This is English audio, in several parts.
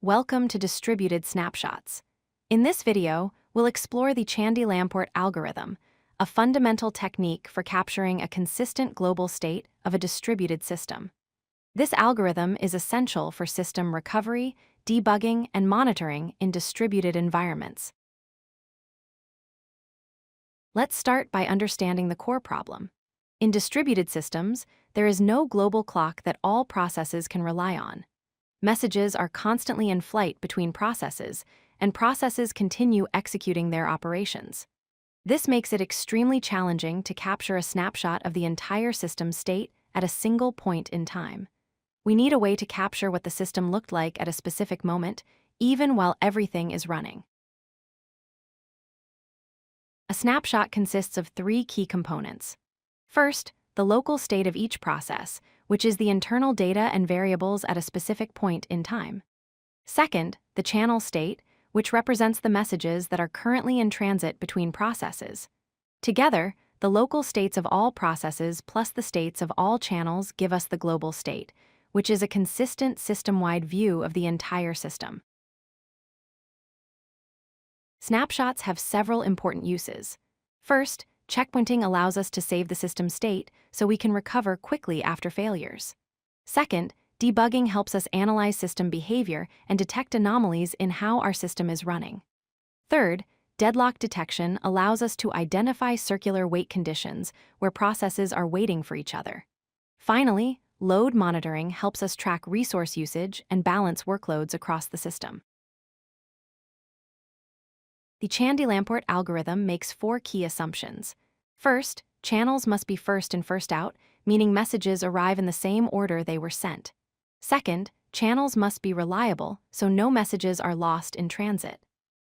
Welcome to Distributed Snapshots. In this video, we'll explore the Chandy-Lamport Algorithm, a fundamental technique for capturing a consistent global state of a distributed system. This algorithm is essential for system recovery, debugging, and monitoring in distributed environments. Let's start by understanding the core problem. In distributed systems, there is no global clock that all processes can rely on. Messages are constantly in flight between processes, and processes continue executing their operations. This makes it extremely challenging to capture a snapshot of the entire system state at a single point in time. We need a way to capture what the system looked like at a specific moment, even while everything is running. A snapshot consists of three key components. First, the local state of each process, which is the internal data and variables at a specific point in time. Second, the channel state, which represents the messages that are currently in transit between processes. Together, the local states of all processes plus the states of all channels give us the global state, which is a consistent system-wide view of the entire system. Snapshots have several important uses. First, checkpointing allows us to save the system state so we can recover quickly after failures. Second, debugging helps us analyze system behavior and detect anomalies in how our system is running. Third, deadlock detection allows us to identify circular wait conditions where processes are waiting for each other. Finally, load monitoring helps us track resource usage and balance workloads across the system. The Chandy-Lamport algorithm makes four key assumptions. First, channels must be first in, first out, meaning messages arrive in the same order they were sent. Second, channels must be reliable, so no messages are lost in transit.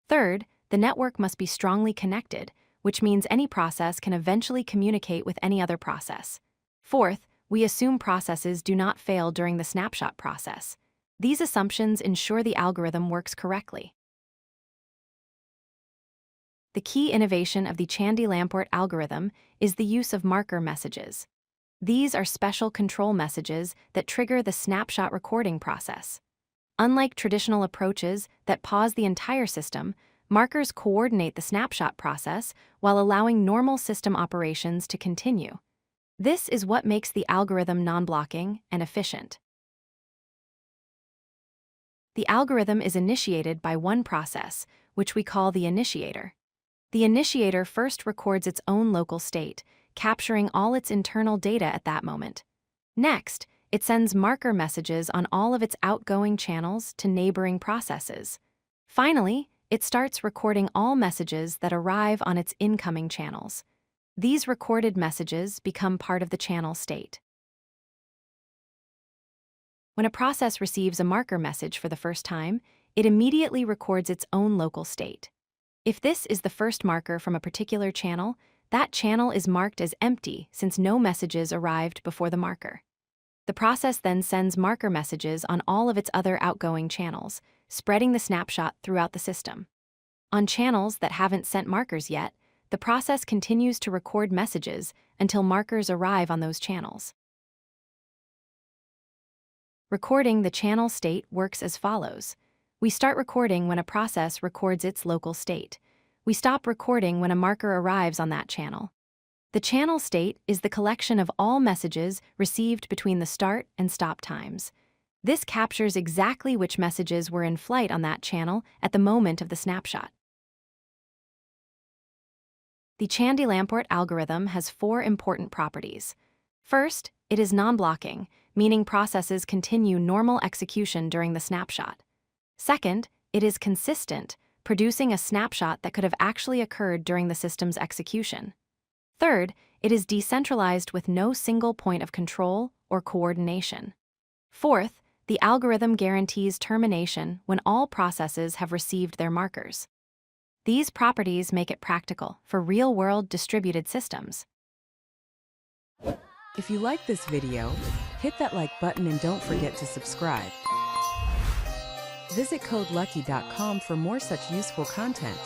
Third, the network must be strongly connected, which means any process can eventually communicate with any other process. Fourth, we assume processes do not fail during the snapshot process. These assumptions ensure the algorithm works correctly. The key innovation of the Chandy-Lamport algorithm is the use of marker messages. These are special control messages that trigger the snapshot recording process. Unlike traditional approaches that pause the entire system, markers coordinate the snapshot process while allowing normal system operations to continue. This is what makes the algorithm non-blocking and efficient. The algorithm is initiated by one process, which we call the initiator. The initiator first records its own local state, capturing all its internal data at that moment. Next, it sends marker messages on all of its outgoing channels to neighboring processes. Finally, it starts recording all messages that arrive on its incoming channels. These recorded messages become part of the channel state. When a process receives a marker message for the first time, it immediately records its own local state. If this is the first marker from a particular channel, that channel is marked as empty since no messages arrived before the marker. The process then sends marker messages on all of its other outgoing channels, spreading the snapshot throughout the system. On channels that haven't sent markers yet, the process continues to record messages until markers arrive on those channels. Recording the channel state works as follows. We start recording when a process records its local state. We stop recording when a marker arrives on that channel. The channel state is the collection of all messages received between the start and stop times. This captures exactly which messages were in flight on that channel at the moment of the snapshot. The Chandy-Lamport algorithm has four important properties. First, it is non-blocking, meaning processes continue normal execution during the snapshot. Second, it is consistent, producing a snapshot that could have actually occurred during the system's execution. Third, it is decentralized with no single point of control or coordination. Fourth, the algorithm guarantees termination when all processes have received their markers. These properties make it practical for real-world distributed systems. If you like this video, hit that like button and don't forget to subscribe. Visit codelucky.com for more such useful content.